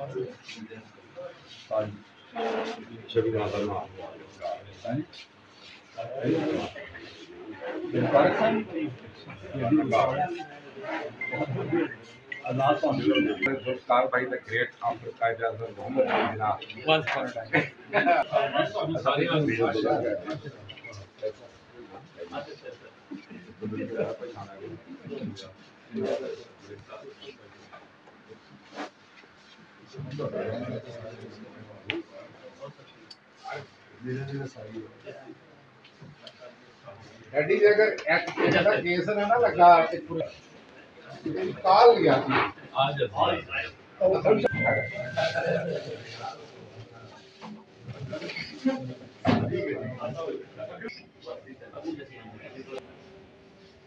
Zulfikar Bhai, the great after Qaeda Muhammad Jinnah. Once upon a time. Daddy ji अगर act का case है ना लगा काल लिया आज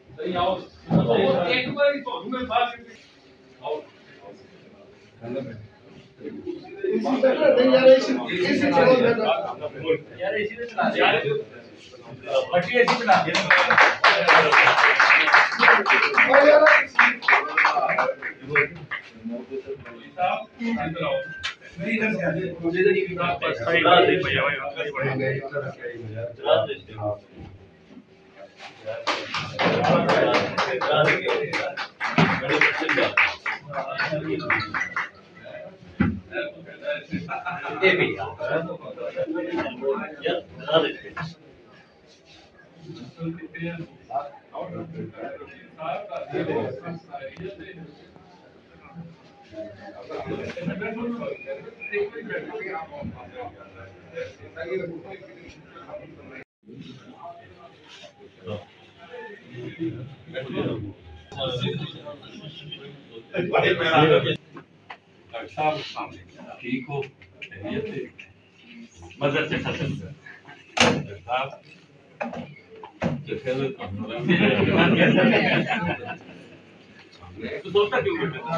सही आओ एक बार तो मैं बात आओ यार इसी ने चला यार पट्टी ऐसी चला मुझे तो ये बात साइड दे भैया ठीक हो मदर से फसल आप तो दोस्ता क्यों सेक्रेटरी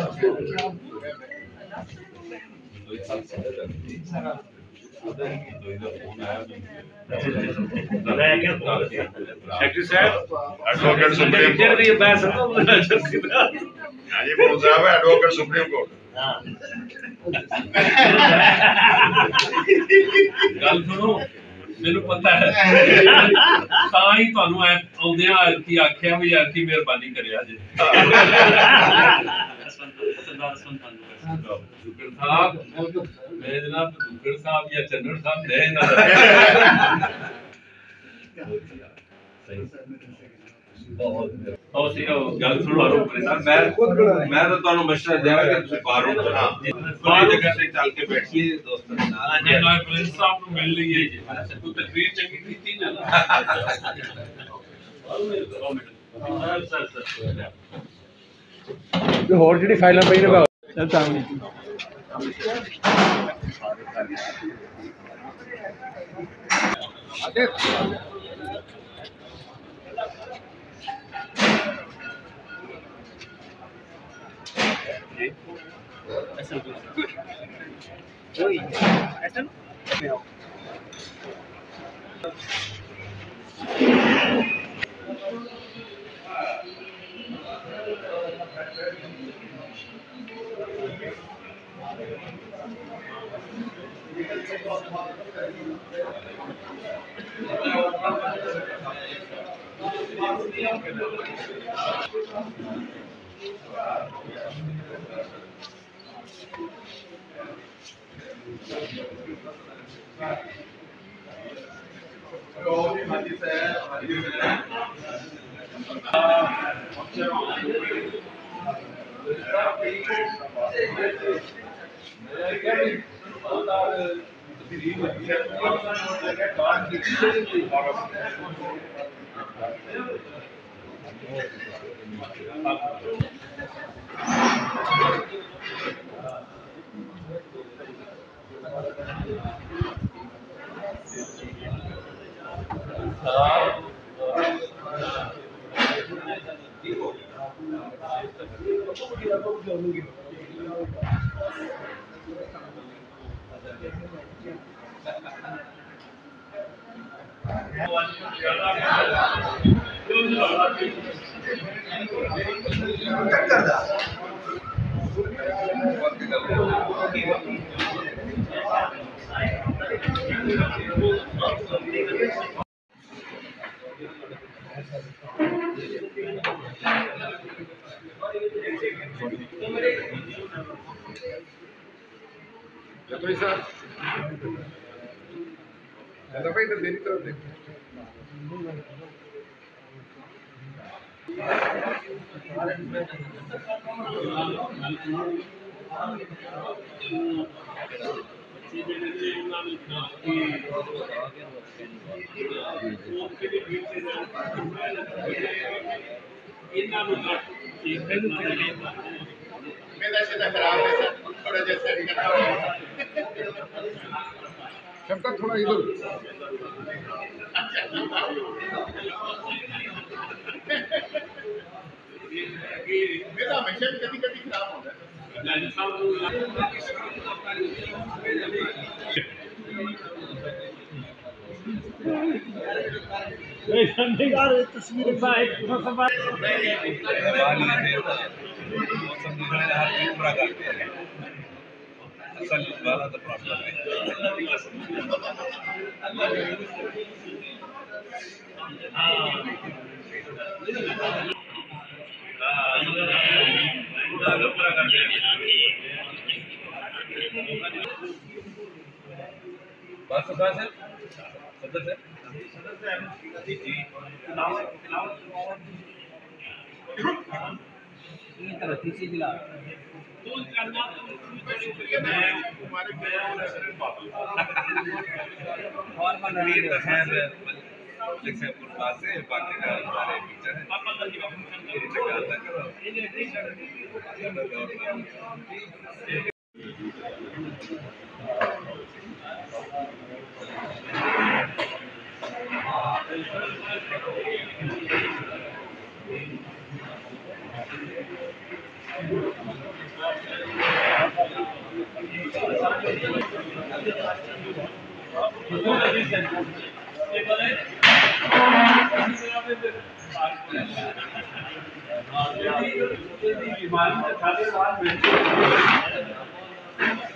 साहब advocate supreme court advocate supreme court गल सुनो मेनू पता है ताई थानू आउंदे की आख्या भी यार की मेहरबानी करिया जे दुक्कड़ साहब मैं जनाब दुक्कड़ साहब या चन्नड़ साहब ले ना गल सुनो मैं तो ਤੁਹਾਨੂੰ ਮਸ਼ਵਰਾ ਦੇਵਾਂ ਕਿ ਤੁਸੀਂ ਬਾਹਰੋਂ ਕੋਈ ਜਗ੍ਹਾ ਤੇ ਚੱਲ ਕੇ ਬੈਠੀਏ ਦੋਸਤਾਂ ਦੇ ਨਾਲ ਅੱਜ ਨਵਾਂ ਪ੍ਰਿੰਸ ਸਾਹਿਬ ਨੂੰ ਮਿਲ ਲਈਏ ਜੀ ਕੋਈ ਤਕਰੀਰ ਚੰਗੀ ਕੀਤੀ ਨਾ जो और जी फाइल पई ने चल सामने टक्कर जतोई सर दादा भाई इधर मेरी तरफ देखो मेरा सीधा खराब है सर थोड़ा जैसा शंकर थोड़ा इधर मेरा हमेशा कभी कभी खराब होता है तस्वीर असल वाला तो प्रॉब्लम है बस कहाँ से सदर से तीसरी जिला पास है बाकी का हमारे पिक्चर है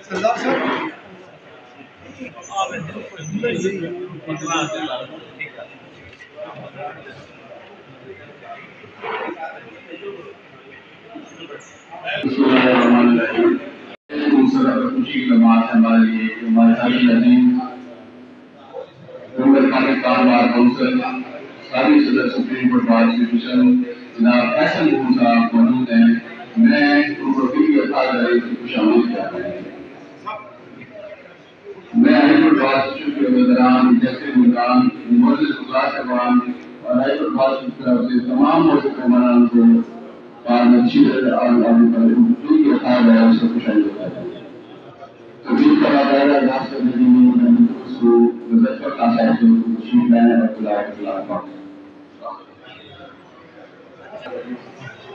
सरदार साहब खुशी का बात है हमारे लिए हमारे सारी नजीम कारोबार काउंसिल सारी सदस्य सुप्रीम कोर्ट बार एसोसिएशन जनाब फैसल साहब मौजूद हैं। मैं उनको भी खुशामद करता हूँ। मैं हाईकोर्ट बार एसोसिएशन के वज़ीरान जैसे मुकाम मौजूद साहबान और हाईकोर्ट बार की तरफ से तमाम मौजूद मेहमानों को खुशामद करता हूँ। तबीब का दायरा इलाज करने के लिए मैंने उसको नजर पर आता है जो शीट मैंने अब्दुल्लाह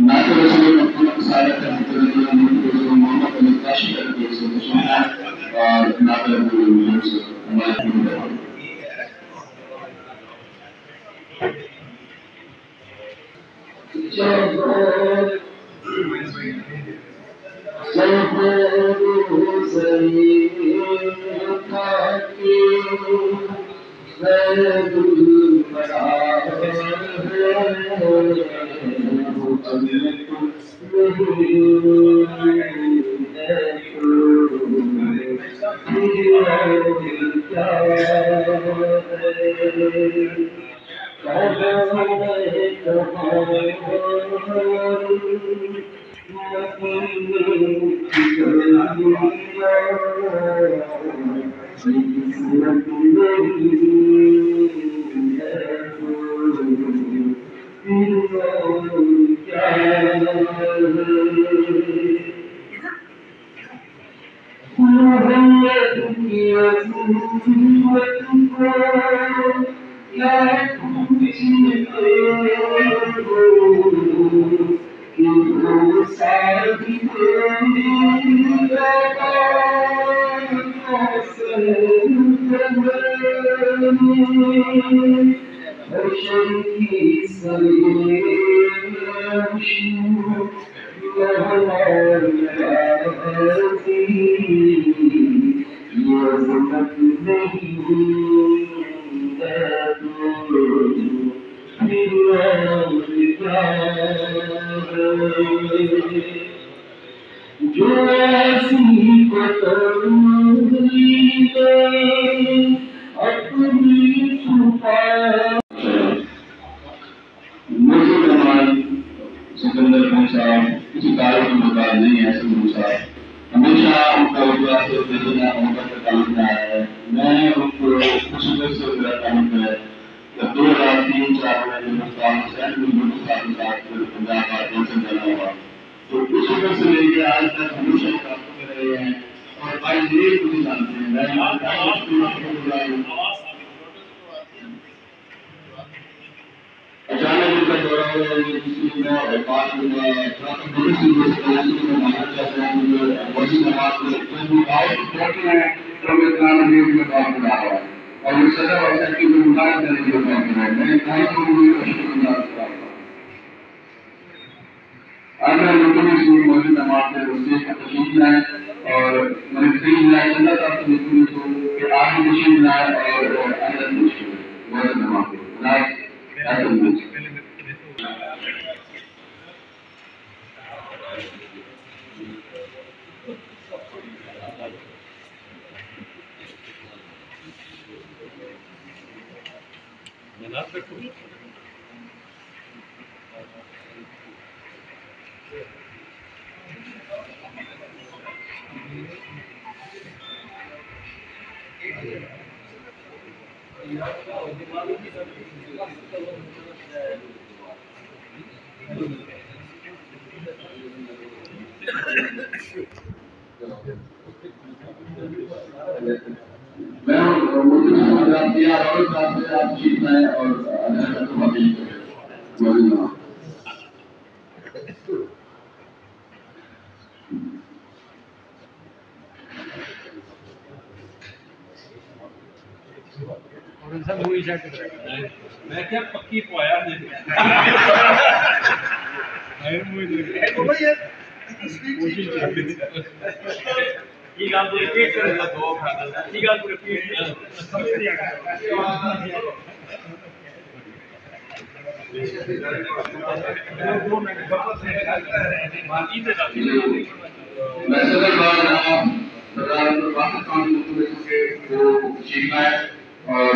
नाते रसूल अपने सारे मोहम्मद अली काशी करके सुनना और नाते रसूल जो ऐसी अपनी छुपा मुझे सिकंदर खान साहब किसी कार्य की मुकाद नहीं है। साहब हमेशा उनका विश्वास उनका काम रहा है। मैं उनको खुशी से मेरा काम है। 2003-4 में हिंदुस्तान पंजाब का जाना हुआ तो उस वक्त से लेकर आज तक हमेशा काम कर रहे हैं और आज ये मुझे जानते हैं। मैं अचानक उनका दौरा हुआ किसी में बात हुआ बड़ी सी मानना चाहते हैं वही समाज में बात बना हुआ है और ये सदा वैसा की मुलाकात करने के लिए मैं कहीं तो आज मैं लोगों में मौजूद समाज में उससे तस्वीर बनाए और मैंने तस्वीर बनाया चंदा साहब से बिल्कुल तो कि आप भी तस्वीर बनाए और अंदर तस्वीर बहुत धन्यवाद मैं मुझे समाधान दिया और आप जीतना है और मैं क्या पक्की पोया मैं सदर जीतना है और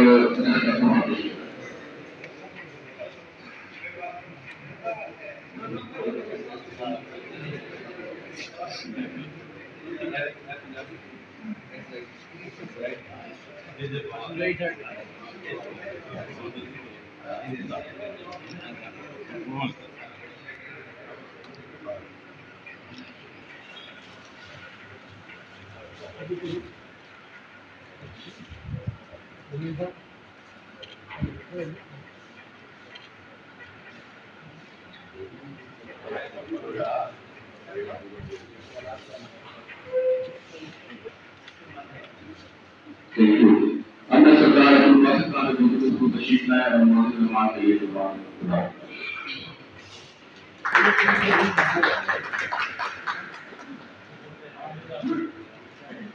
अन्य सरकार को तशरीफ लाए और निर्माण के लिए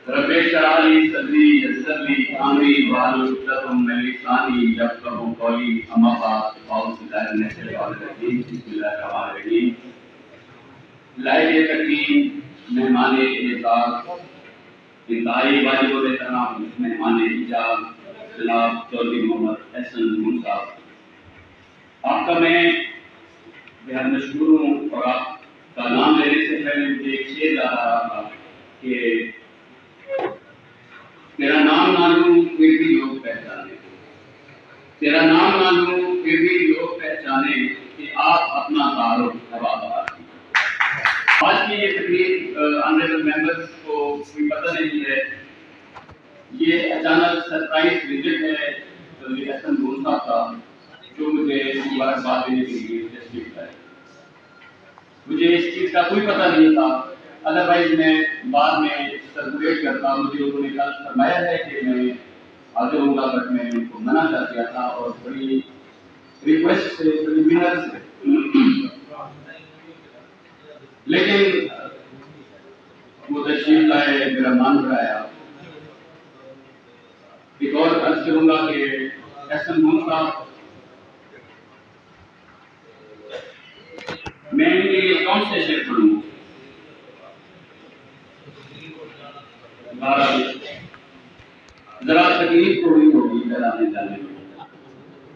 रमेश कराली सदरी यसली आमी वालु तम मलिकानी यफ्कहु कौली अमाबा औस दाने से वाले बिस्मिल्लाहिर्रहमानिर्रहीम लाइए तकरीम मेहमाने एजाज इंतहाई वाजिब एहतराम मेहमाने इजाज जनाब चौधरी मोहम्मद एहसन साहब, आपका मैं बेहद मशहूर हूँ और आपका नाम लेने से पहले मुझे एक शेर याद आ रहा था कि तेरा नाम ना लूं फिर भी लोग पहचाने, तेरा नाम ना लूं फिर भी लोग पहचाने कि आप अपना तारुफ हवादार। आज की ये तकरीर ऑनरेबल मेंबर्स को कोई पता नहीं है, ये अचानक सरप्राइज विजिट है एहसन साहब का जो मुझे मुबारकबाद देने के लिए तशरीफ लाए। मुझे इस चीज़ का कोई पता नहीं था, अदरवाइज मैं बाद में सर्कुलेट करता, मुझे उन्होंने कल फरमाया है कि मैं आगे होऊंगा, बट मैं उनको मना कर दिया था और बड़ी रिक्वेस्ट से, बड़ी मिन्नत से, लेकिन वो तशरीफ लाए, मेरा मन बढ़ाया। एक और अर्ज करूंगा कि एहसन मून साहब, मैं इनके अकाउंट से शेयर करूंगा। जरा तकलीफ थोड़ी होगी इधर आने जाने में,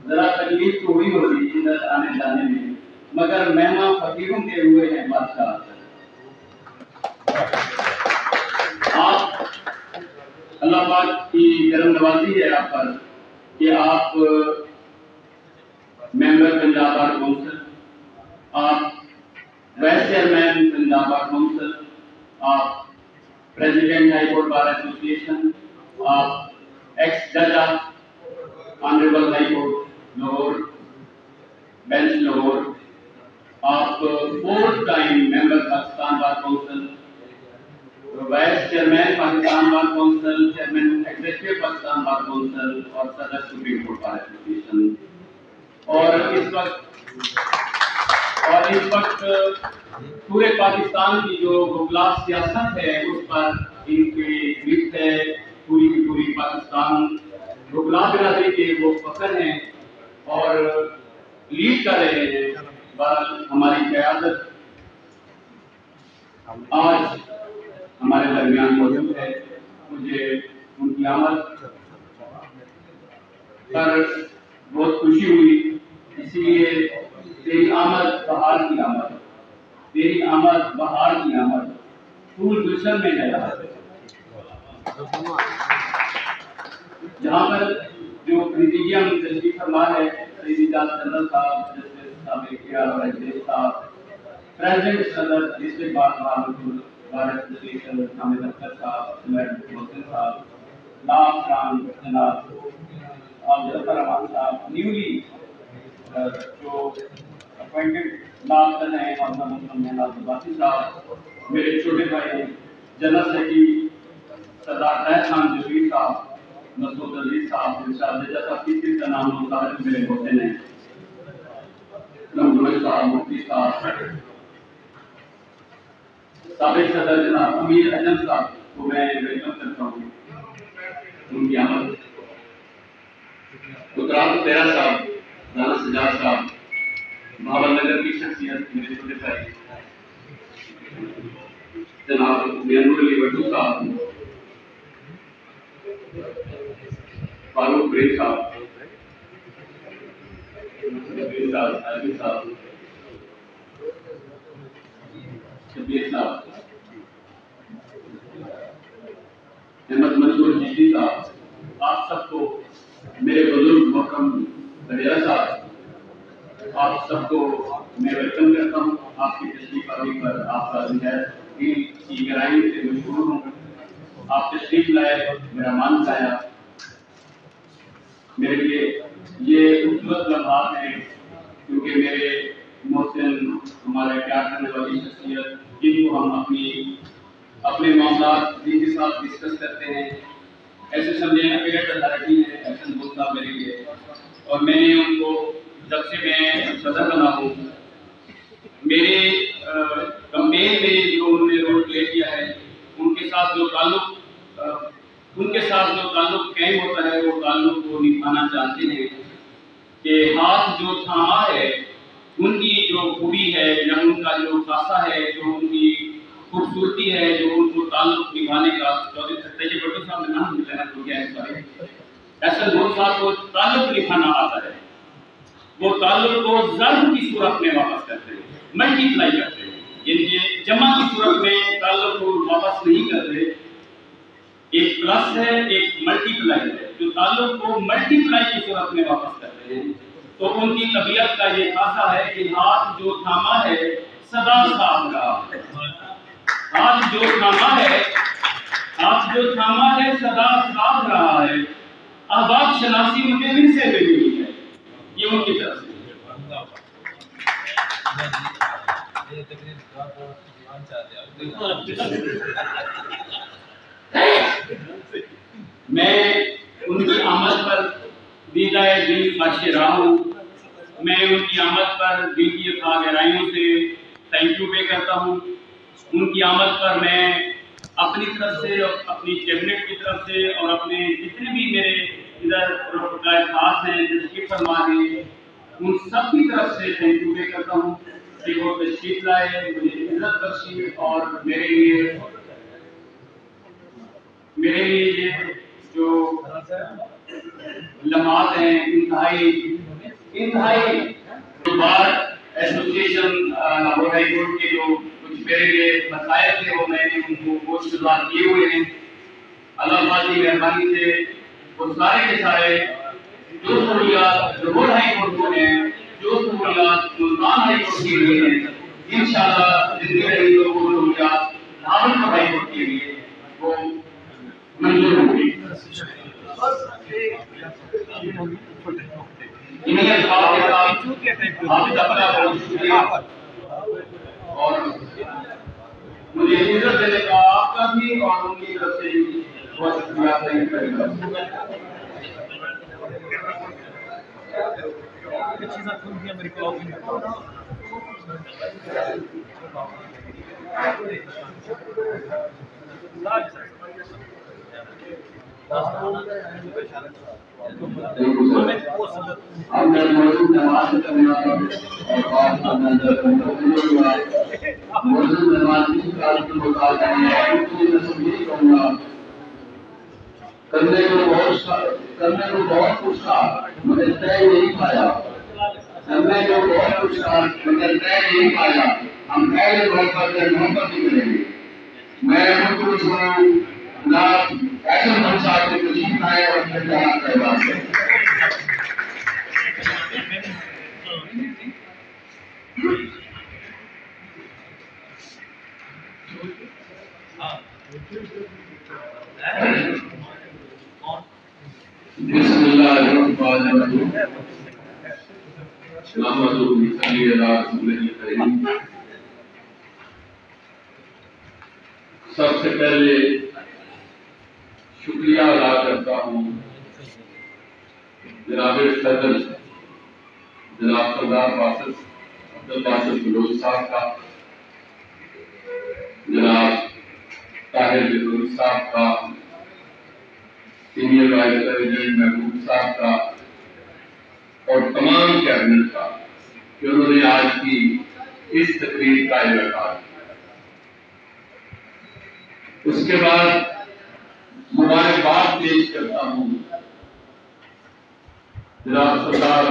जरा तकलीफ थोड़ी होगी इधर आने जाने में, मगर मेहमान फकीरों के हुए हैं बादशाह। आप अल्लाह पाक की करम नवाजी है आप पर कि आप मेंबर पंजाब बार काउंसिल, आप vice chairman Punjab bar council, आप president high court bar association, आप एक्स जज of honourable high court Lahore bench Lahore, आप 4 time member Pakistan bar council, vice chairman Pakistan bar council, chairman executive Pakistan bar council और सदर सुप्रीम कोर्ट बार एसोसिएशन। और इस वक्त पूरे पाकिस्तान की जो गुलाब सियासत है उस पर इनकी लिस्ट है। पूरी की पूरी पाकिस्तान गुलाब बिरादरी के वो फखर हैं और लीड कर रहे हैं। बहरहाल हमारी क़यादत आज हमारे दरमियान मौजूद है। मुझे उनकी आमद पर बहुत खुशी हुई, इसलिए तेरी आमद बहार की आमद, तेरी आमद बहार की आमद, फूल गुलशन में नया। जहाँ पर जो प्रीजियम तशरीफ फरमा है सईद जनरल साहब, जस्टिस साहब, प्रेसिडेंट सदर district bar association Hamid Akhtar साहब, मोहसिन साहब, लाभ खान जनाब, जफर रहमान साहब, न्यूली जो अपॉइंटेड लाभ हैं, अब्बासी साहब, मेरे छोटे भाई जनरल सेक्रेटरी सरदार तैयब खान जफरी साहब, मसूद अजीज साहब, जैसा किसी का नाम मुताबिक मेरे होते हैं, साहब, मुफ्ती साहब, साबिक सदर जनाब अमीर अजम साहब को मैं वेलकम करता हूँ। उनकी आमद उत्तराखंड तेरा साहब, राना सजाद साहब, भावल नगर की शख्सियत मेरे छोटे भाई जनाब मियानुर अली वड्डू साहब, फारूक ब्रेक साहब, शबीर साहब, अहमद मंसूर जीती साहब, आप सबको मेरे बुजुर्ग मोहतरम बडेरा साहब, आप सबको मैं वेलकम करता हूँ। आपकी तशरीफ आने पर आपका दिल की गहराई से मशहूर हूँ। आप तशरीफ लाए, मेरा मान लाया, मेरे लिए ये खूबसूरत लम्हात है, क्योंकि मेरे मोहसिन हमारे प्यार करने वाली शख्सियत, जिनको हम अपने मामला जिनके साथ डिस्कस करते हैं, ऐसे समझे पीरियड अथॉरिटी है एहसन मून साहब मेरे लिए। और मैंने उनको जब से मैं सदर बना हूँ, मेरे कंपेन में जो उन्होंने रोल प्ले किया है, उनके साथ जो ताल्लुक कायम होता है, वो ताल्लुक को निभाना चाहते हैं कि हाथ जो थामा है, उनकी जो खूबी है या उनका जो खासा है, जो उनकी खूबसूरती है, जो उनको ताल्लुक निभाने का भट्टू साहब ने नाम लेना भूल गया है, सॉरी, एहसन मून साहब को ताल्लुक निभाना आता है। वो ताल्लुक को ज़र्ब की सूरत में वापस करते हैं, मल्टीप्लाई करते हैं, यानी जमा की सूरत में ताल्लुक को वापस नहीं करते। एक प्लस है, एक मल्टीप्लाई है, जो ताल्लुक को मल्टीप्लाई की सूरत में वापस करते हैं। तो उनकी तबीयत का ये खासा है कि हाथ जो थामा है सदा साफ रहा है, हाथ जो थामा है सदा साफ रहा है। अहबाब शनासी मुझे फिर से मिली है, ये उनकी तरफ से। दिल खाशे रहा हूँ। मैं उनकी आमद पर दिल की गहराइयों से थैंक यू पे करता हूँ। उनकी आमद पर मैं अपनी तरफ से, अपनी कैबिनेट की तरफ से और अपने जितने भी मेरे इधर खास हैं जैसे फरमा हैं, उन सब की तरफ से थैंक यू पे करता हूँ कि वो तशरीफ लाए, मुझे इज्जत बख्शी और मेरे लिए ये जो लम्हात हैं इंतहाई bar association Lahore high court के जो कुछ मेरे लिए मसाइल थे वो मैंने उनको वो शुरुआत किए हुए हैं। अल्लाह की मेहरबानी से वो सारे के सारे जो सहूलियात लाहौर हाई कोर्ट को हैं, जो सहूलियात मुल्तान हाई कोर्ट के लिए हैं, इंशाअल्लाह जितनी रही तो वो सहूलियात भावलपुर हाई कोर्ट के लिए वो मंजूर होंगी। इन्हीं अल्फाज के साथ आप सबका बहुत शुक्रिया और मुझे इज्जत देने का आपका भी और उनकी तरफ से बहुत शुक्रिया अदा करेगा। हमने मौजूद नमाज करना और बात करना मौजूद नमाज की काल की मुताबिक है कि मैं कहूँगा करने को बहुत कुछ था मगर तय नहीं पाया, करने को बहुत कुछ था मगर तय नहीं पाया। हम पहले मोहब्बत ही करेंगे। मैं कुछ ना ऐसे मन साहब के तशरीफ आए और सबसे पहले शुक्रिया अदा करता हूँ जनाब सदर जनाब सरदार अब्दुल बासित फिरोज साहब का, जनाब ताहिर फिरोज साहब का, सीनियर वाइस प्रेसिडेंट महबूब साहब का और तमाम कैबिनेट का कि उन्होंने आज की इस तकरीर का इनेकाद। उसके बाद मुबारकबाद पेश करता हूँ जनाब सरदार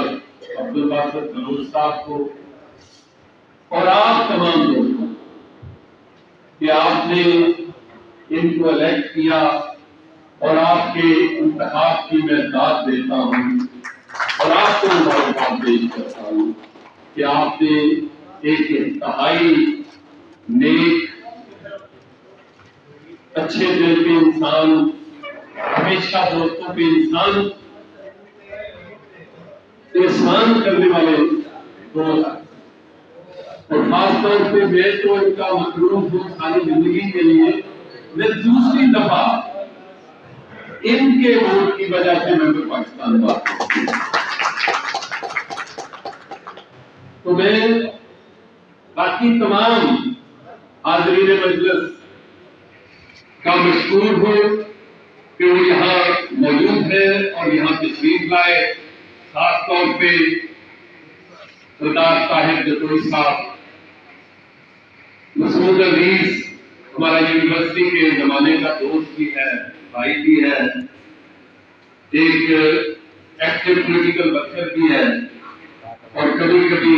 अब्दुल बासित फिरोज साहब को और आप तमाम लोगों कि आपने इनको इलेक्ट किया और आपके इंतखाब की मैं दाद देता हूँ और आपको मुबारकबाद पेश करता हूँ कि आपने एक इंतहाई नेक अच्छे दिल के इंसान, हमेशा दोस्तों के इंसान, एहसान करने वाले दोस्त और खासतौर पे मैं तो इनका मकरूम हूँ सारी जिंदगी के लिए। मैं दूसरी दफा इनके वोट की वजह से मैं पाकिस्तान बात तो मैं बाकी तमाम हाज़रीन मजलिस का मशकूर हूँ कि वो यहाँ मौजूद है और यहाँ तशरीफ लाए। खास तौर पे सरदार ताहिर जतोई साहब, मसूद अजीज हमारा यूनिवर्सिटी के जमाने का दोस्त भी है, भाई भी है, एक एक्टिव पॉलिटिकल वर्कर भी है और कभी कभी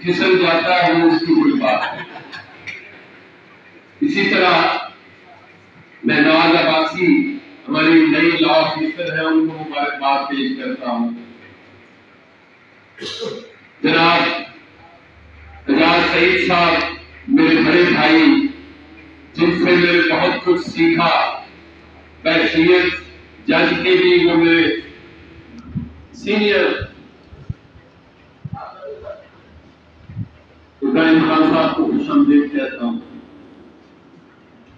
फिसल जाता है वो उसकी कोई बात है। इसी तरह मैं नवाज अब्बासी हमारी नई लॉ ऑफिसर है, उनको मुबारकबाद पेश करता हूँ। जनाब एजाज सईद साहब मेरे बड़े भाई, जिनसे मैंने बहुत कुछ सीखा, बैशियत जज के भी वो मेरे सीनियर इब्राहिम खान साहब को खुशामदीद कहता हूँ।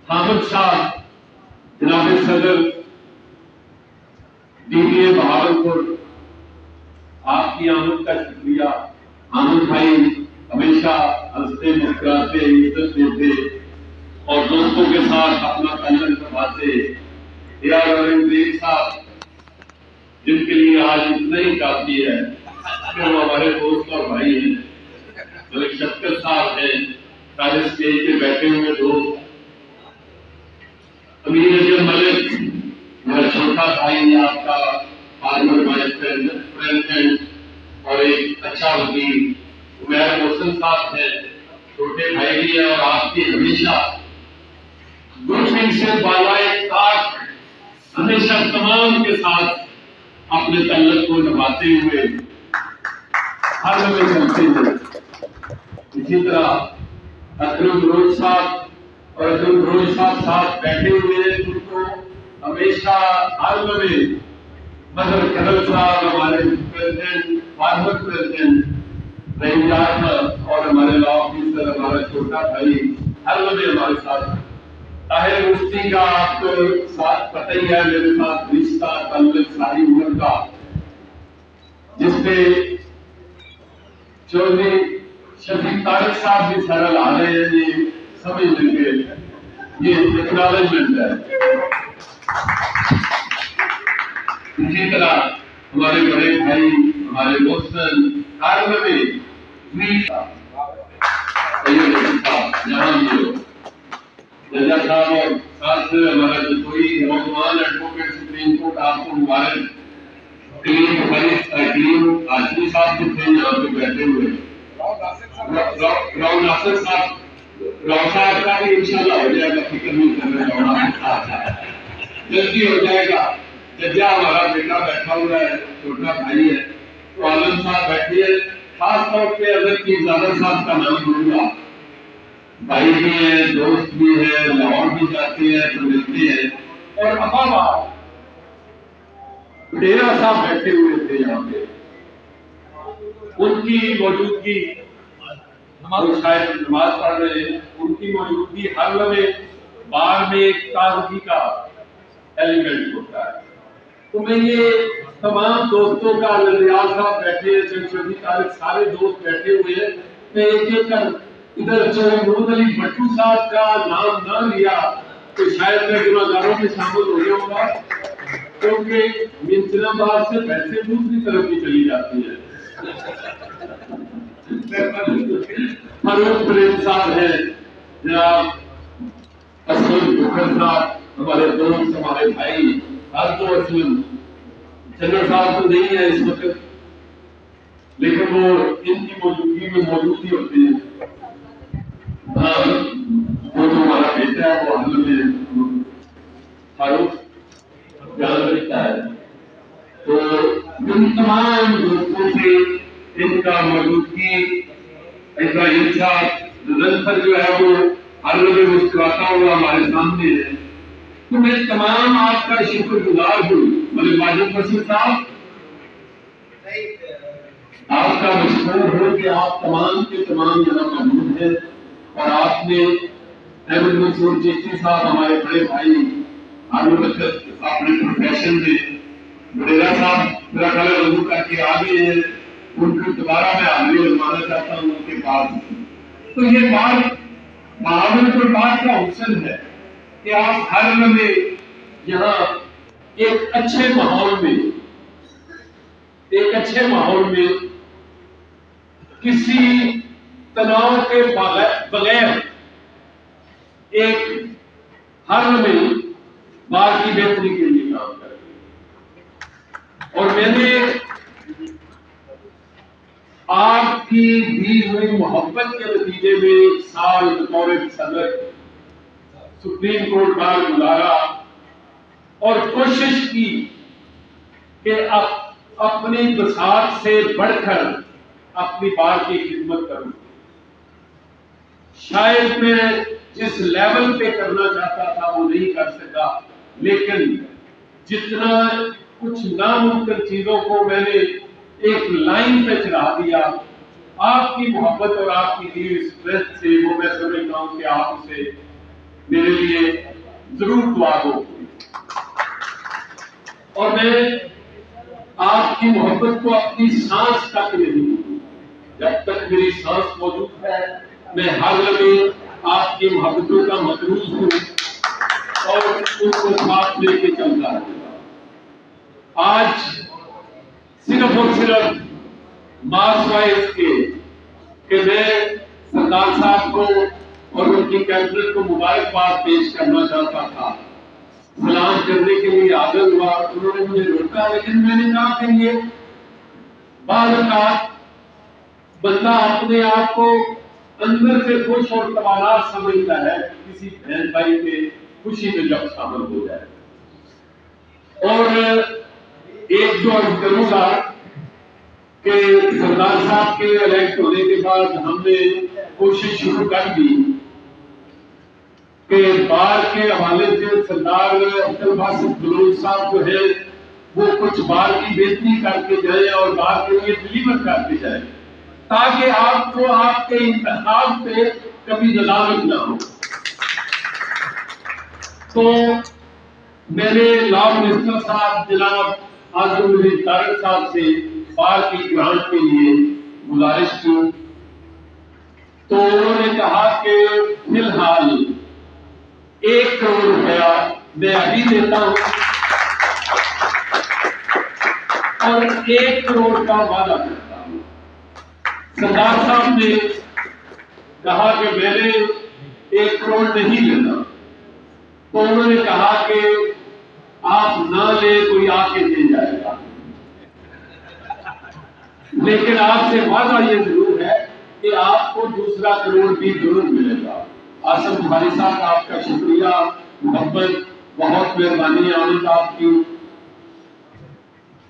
हामिद साहब जनाब सदर DBA बहावलपुर आपकी आमद का शुक्रिया। आमद भाई हमेशा हंसते मुस्कुराते इज्जत देते और दोस्तों के साथ अपना ताल्लुक निभाते। एक साथ जिनके लिए आज इतना ही काफी है कि वो हमारे दोस्त और भाई हैं। जो शक्कर साहब हैं, सारे स्टेज पे बैठे हुए दोस्त, अमीर अजम मलिक, मेरा छोटा भाई, आपका फार्मर वाइस प्रेसिडेंट और एक अच्छा वकील उमैर मोहसिन साहब है, छोटे भाई भी है और आपकी हमेशा दुश्मन से बालाए ताक हमेशा तमाम के साथ अपने तल्लक को निभाते हुए हर लम्हे चलते हैं। इसी तरह अकरम रोज साहब और अकरम रोज साहब बैठे हुए हैं, उनको हमेशा हर लम्हे मदर करल साहब, हमारे प्रेसिडेंट, फार्मर प्रेसिडेंट रहीम और हमारे लॉ ऑफिसर, हमारा छोटा भाई हर लम्हे हमारे साथ। ताहिर मुफ्ती का आपको साथ पता ही है, मेरे साथ रिश्ता ताल्लुक सारी उम्र का, जिसपे चौधरी शफीक तारिक साहब भी सरल आ रहे हैं, ये समझ लेंगे, ये एक्नॉलेजमेंट है। इसी तरह हमारे बड़े भाई, हमारे मोहसन हर में जजा साहब और साथ हमारा जतोई नौजवान एडवोकेट सुप्रीम कोर्ट, आपको मुबारक। टीम आजमी साहब जो थे यहाँ पे बैठे हुए, राव नासिर साहब, राव साहब का भी इंशाल्लाह हो जाएगा, फिक्र नहीं करना, जल्दी हो जाएगा। जजा हमारा बेटा बैठा हुआ है, छोटा भाई है, तो आलम साहब बैठे हैं। खास तौर पे अगर कीज़ादा साहब का नाम लूंगा, भाई भी है, दोस्त भी है, लाहौर भी जाते हैं तो मिलते हैं। और अबाबा डेरा साहब बैठे हुए थे यहाँ पे, उनकी मौजूदगी, वो शायद नमाज पढ़ रहे हैं, उनकी मौजूदगी हर लम्हे बार में एक ताजगी का एलिमेंट होता है। तो मैं ये तमाम दोस्तों का, ललियाल साहब बैठे हैं, शफीक तारिक, सारे दोस्त बैठे हुए हैं, मैं एक एक कर इधर महमूद अली भट्टू साहब का नाम न लिया तो शायद मैं गुनाहगारों में शामिल हो गया होगा, क्योंकि मिंचनाबाद से पैसे दूसरी तरफ भी चली जाती है। फारूक प्रेम साहब है, जनाब असलम बुखर साहब, हमारे दोस्त, हमारे भाई, हर तो असलम जनरल साहब तो नहीं है इस वक्त, लेकिन वो इनकी मौजूदगी में मौजूद ही होती है। वो जो हमारा बेटा है वो हाल में फारूक जान रखता है, तो इन तमाम दोस्तों से इनका मौजूदगी, इनका इंसान जो है वो हर लम्हे मुस्कुराता हुआ हमारे सामने है। तो मैं तमाम आपका शुक्रगुजार हूँ। मलिक माजिद मसीह साहब, आपका मशहूर हो कि आप तमाम के तमाम यहाँ मौजूद हैं और आपने अहमद मंसूर चिश्ती साहब, हमारे बड़े भाई, अपने प्रोफेशन में बडेरा साहब मेरा ख्याल रजू करके आ गए हैं, उनको दोबारा मैं हाजिरी लगवाना चाहता हूँ उनके पास। तो ये बात महावरपुर बात का हुस्न है कि आप हर लम्हे यहाँ एक अच्छे माहौल में किसी तनाव के बगैर एक हर लम्हे बात की बेहतरी के लिए काम करें। और मैंने आपकी दी हुई मोहब्बत के नतीजे में साल बतौर सदर सुप्रीम कोर्ट बार गुजारा और कोशिश की कि अपनी बसात से बढ़कर अपनी बार की खिदमत करूं। शायद मैं जिस लेवल पे करना चाहता था वो नहीं कर सका, लेकिन जितना कुछ नामुमकिन चीजों को मैंने एक लाइन पे चढ़ा दिया, आपकी मोहब्बत और आपकी दी हुई स्ट्रेंथ से, वो मैं समझता हूं कि आप उसे मेरे लिए जरूर दुआ दो। और मैं आपकी मोहब्बत को अपनी सांस तक नहीं भूलूंगा। जब तक मेरी सांस मौजूद है मैं हर लम्हे आपकी मोहब्बतों का मकरूज हूँ और उनको साथ लेके चलता रहूंगा। आज सिर्फ और सिर्फ मार्च इसके कि मैं सरदार साहब को और उनकी कैबिनेट को मुबारकबाद पेश करना चाहता था, सलाम करने के लिए आदर हुआ। उन्होंने मुझे रोका, लेकिन मैंने कहा कि ये बात बंदा अपने आप को अंदर से खुश और तवाना समझता है किसी बहन भाई के खुशी में जब शामिल हो जाए। और एक जो अर्ज करूंगा कि सरदार साहब के इलेक्ट होने के बाद हमने कोशिश शुरू कर दी कि बार के हवाले से सरदार अब्दुल बासित बलूच साहब जो है वो कुछ बार की बेहतरी करके जाए और बार के लिए डिलीवर करके जाए, ताकि आपको आपके इंतखाब पे कभी जलावत ना हो। तो मैंने लॉ मिनिस्टर साहब जनाब आजम तारिक साहब से बार की ग्रांट के लिए गुजारिश की, तो उन्होंने कहा कि फिलहाल 1 करोड़ रुपया मैं अभी देता हूं और 1 करोड़ का वादा करता हूं। सरदार साहब ने कहा कि मैंने 1 करोड़ नहीं लेना, तो उन्होंने कहा कि आप ना ले, कोई आके दे जाएगा, लेकिन आपसे वादा ये जरूर है कि आपको 2 करोड़ भी जरूर मिलेगा। आसम बुखारी साहब आपका शुक्रिया, मोहब्बत, बहुत मेहरबानी आमद आपकी।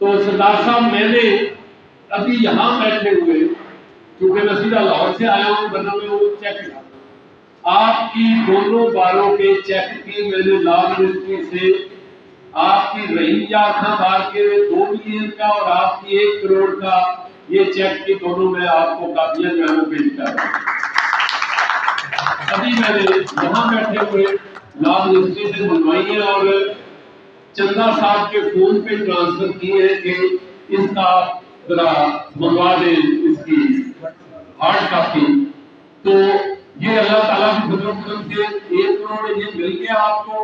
तो सरदार साहब मैंने अभी यहाँ बैठे हुए, क्योंकि मैं सीधा लाहौर से आया हूँ, वरना मैं वो चेक आपकी दोनों बारों के चेक की मैंने लॉ मिनिस्ट्री से आपकी रहीजा खां बार के 2 मिलियन का और आपकी 1 करोड़ का ये चेक की दोनों में आपको कापियां जो है वो भेज कर अभी मैंने यहाँ बैठे हुए लॉ मिनिस्ट्री से मंगवाई है और चंदा साहब के फोन पे ट्रांसफर किए हैं कि इसका जरा मंगवा दें इसकी हार्ड कॉपी। तो ये अल्लाह ताला की फजल से 1 करोड़ ये मिल गया आपको।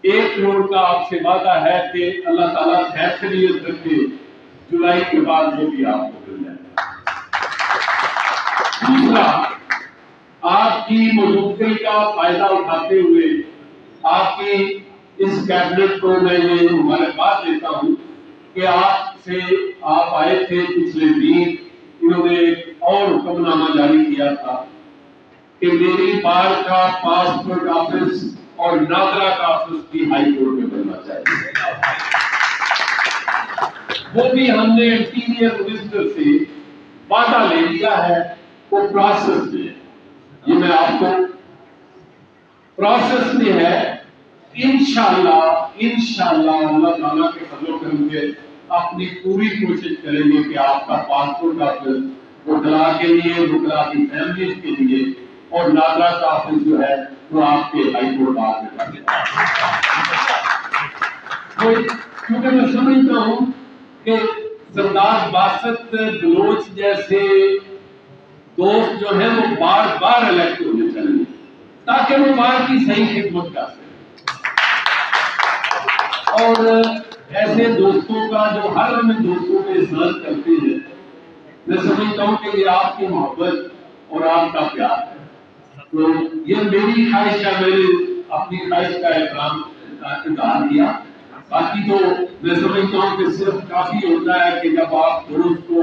1 करोड़ का आपसे वादा है कि अल्लाह ताला खैर खैरियत रखे, जुलाई के बाद वो भी आपको मिल जाए। दूसरा, आपकी मौजूदगी का फायदा उठाते हुए आपकी इस कैबिनेट को मैं ये मुबारकबाद देता हूँ कि आप आए थे पिछले दिन, इन्होंने एक और हुक्मनामा जारी किया था कि मेरी बार का पासपोर्ट ऑफिस और नादरा का ऑफिस भी हाई कोर्ट में बनना चाहिए। वो भी हमने इंटीरियर मिनिस्टर से वादा ले लिया है, वो प्रोसेस में, ये मैं आपको प्रोसेस में है। इंशाअल्लाह अल्लाह ताला के फजल करम से अपनी पूरी कोशिश करेंगे कि आपका पासपोर्ट ऑफिस वकला के लिए, वकला की फैमिली के लिए और नादरा का ऑफिस जो है वो आपके हाई कोर्ट में क्योंकि मैं समझता हूँ कि सरदार बासित बलोच जैसे दोस्त जो है वो बार बार इलेक्ट होने चाहिए ताकि वो बार की सही खिदमत कर सके। और ऐसे दोस्तों का जो हर में दोस्तों के इज्जत करते हैं, मैं समझता हूँ कि ये आपकी मोहब्बत और आपका प्यार है। तो ये मेरी ख्वाहिश है, मैंने अपनी ख्वाहिश का इज़हार किया। बाकी तो मैं समझता हूँ कि सिर्फ काफी होता है कि जब आप दोस्त को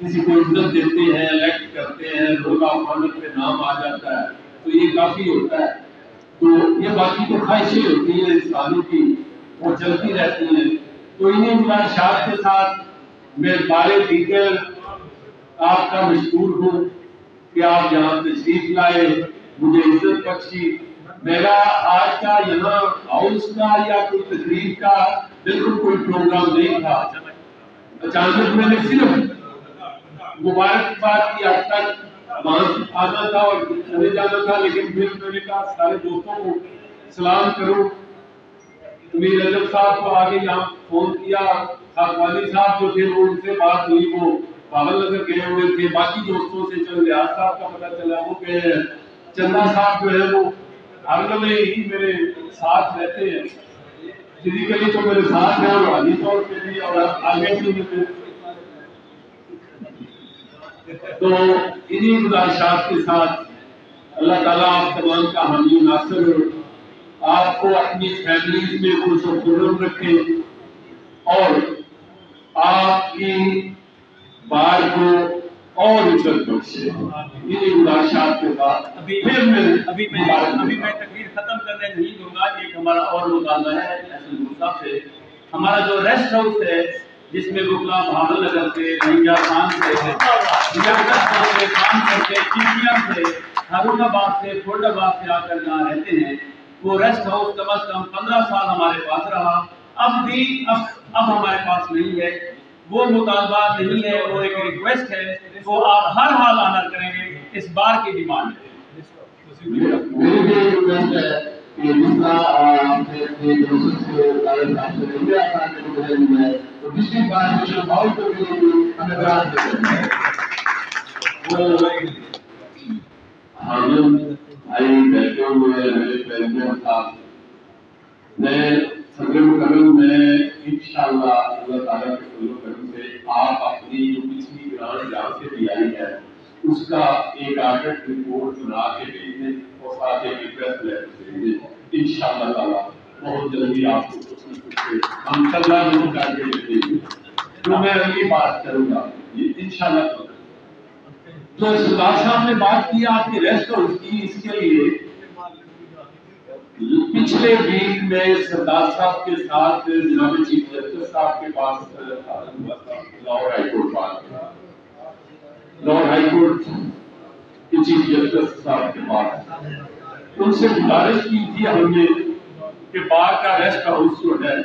किसी को इज्जत देते हैं, इलेक्ट करते हैं, रोल ऑफ ऑनर पे नाम आ जाता है, तो ये काफी होता है। तो ये बाकी तो ख्वाहिशें होती हैं इंसानों की, वो चलती रहती हैं। तो इन्हीं गुजारिशात के साथ मैं बारे दीगर आपका मशकूर हूँ कि आप यहाँ तशरीफ लाए, मुझे इज्जत बख्शी। मेरा आज का यहाँ हाउस का या कोई तकरीर का बिल्कुल कोई प्रोग्राम नहीं था। अचानक मैंने सिर्फ मुबारकबाद की हद तक वहां आना था और चले जाना था, लेकिन फिर मैंने कहा सारे दोस्तों को सलाम करूं। मीर रजब साहब को आगे यहाँ फोन किया, अकवाली साहब जो थे वो उनसे बात हुई, वो पागल नगर गए हुए थे। बाकी दोस्तों से चल रियाज साहब का पता चला वो गए हैं। चंदा साहब जो है वो आगरा में ही मेरे साथ रहते हैं, फिजिकली तो मेरे साथ है और आधी तौर पे भी और आगे भी मिलते। तो इन्हीं गुजारिशात के साथ अल्लाह ताला आप तमाम का हामी नासिर आपको अपनी फैमिलीज में खुश और खुर्रम रखे और आपकी बार को और इज्जत बख्शे। इन्हीं गुजारिशात के बाद अभी मैं तकरीर खत्म करने नहीं दूंगा। एक हमारा और मुतालबा है साहब से, हमारा जो रेस्ट हाउस है जिसमें गुफला भावल नगर से, रंगा खान से, खान से, चिड़िया से, हारूनाबाद से, फुर्दाबाद से आकर यहाँ रहते हैं, वो रेस्ट हाउस कम से कम 15 साल हमारे पास रहा। अब हमारे पास नहीं है, वो मुतालबा नहीं है, वो एक रिक्वेस्ट है, वो आप हर हाल ऑनर करेंगे, इस बार की डिमांड है। मेरी भी रिक्वेस्ट है कि दूसरा अपने दोस्तों से तारीफ आपसे इंडिया का है तो पिछली बार जो बाउल को भी हमें बराबर देते हैं वो हम आई बैठे हुए मेरे प्रेसिडेंट साहब, मैं सदर मुकर्रम में इंशाअल्लाह अल्लाह ताला के फजल करम से आप अपनी जो पिछली ग्रांट जहाँ से भी आई है उसका एक ऑडिट रिपोर्ट बना के भेजें और साथ एक रिक्वेस्ट लेटर भेजें। इंशाअल्लाह ताला बहुत जल्दी आपको हम सलाह जरूर करके देंगे। तो मैं अगली बात करूँगा इंशाअल्लाह। तो सरदार साहब ने बात की आपकी रेस्ट हाउस की, इसके लिए पिछले वीक में सरदार साहब के साथ जनाब चीफ जस्टिस साहब के पास लाहौर हाईकोर्ट के चीफ जस्टिस साहब के पास उनसे गुजारिश की थी हमने कि बार का रेस्ट हाउस जो है,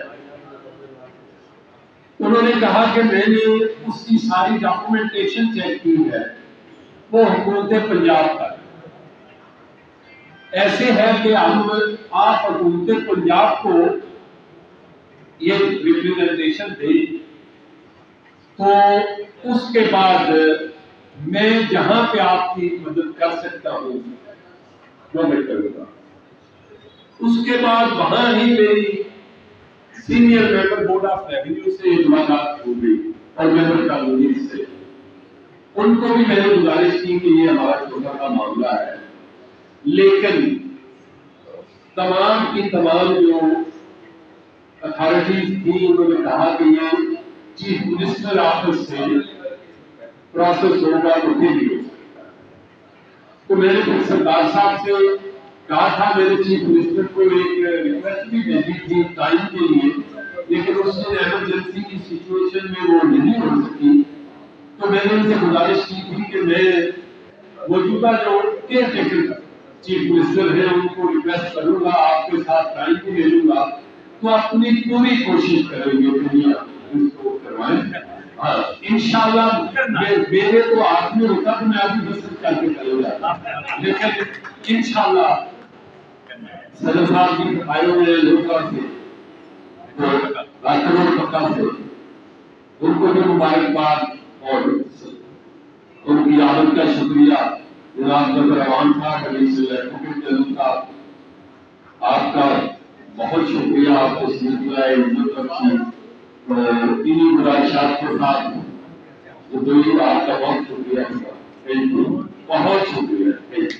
उन्होंने कहा कि मैंने उसकी सारी डॉक्यूमेंटेशन चेक की है, वो हुकूमत पंजाब का ऐसे है कि आप हुकूमत पंजाब को ये रिप्रेजेंटेशन दें तो उसके बाद मैं जहां पे आपकी मदद कर सकता हूं वो मैं करूंगा। उसके बाद वहां ही मेरी senior member board of revenue से मुलाकात हो गई और मेंबर कानूनी से, उनको भी मैंने गुजारिश की कि ये हमारा छोटा सा मामला है, लेकिन तमाम की तमाम जो अथॉरिटीज थी उन्होंने कहा कि ये चीफ मिनिस्टर ऑफिस से प्रोसेस होगा तो फिर भी हो सकता है। तो मैंने फिर सरदार साहब से कहा था, मेरे चीफ मिनिस्टर को एक रिक्वेस्ट भी भेजी थी टाइम के लिए, लेकिन उसने इमरजेंसी की सिचुएशन में वो नहीं हो सकी। तो मैंने उनसे गुजारिश की थी कि मैं मौजूदा जो केयर टेकर चीफ मिनिस्टर है उनको रिक्वेस्ट करूंगा, आपके साथ टाइम भी ले लूंगा, तो अपनी पूरी कोशिश करेंगे इसको करवाएं। हाँ इंशाअल्लाह मेरे तो हाथ में होता तो मैं अभी बस करके करूंगा, लेकिन इंशाअल्लाह सदर साहब की आए हुए लोगों से पक्का से उनको भी मुबारकबाद और उनकी आमद का शुक्रिया। जनाब रवान साहब आपका बहुत शुक्रिया, आपको सिलसिला इज्जत रखी। इन्हीं गुजारिशात के साथ जो आपका बहुत शुक्रिया, थैंक यू, बहुत शुक्रिया, थैंक यू।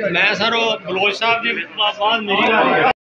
मैं सर बलोच साहब जी बाद मेरी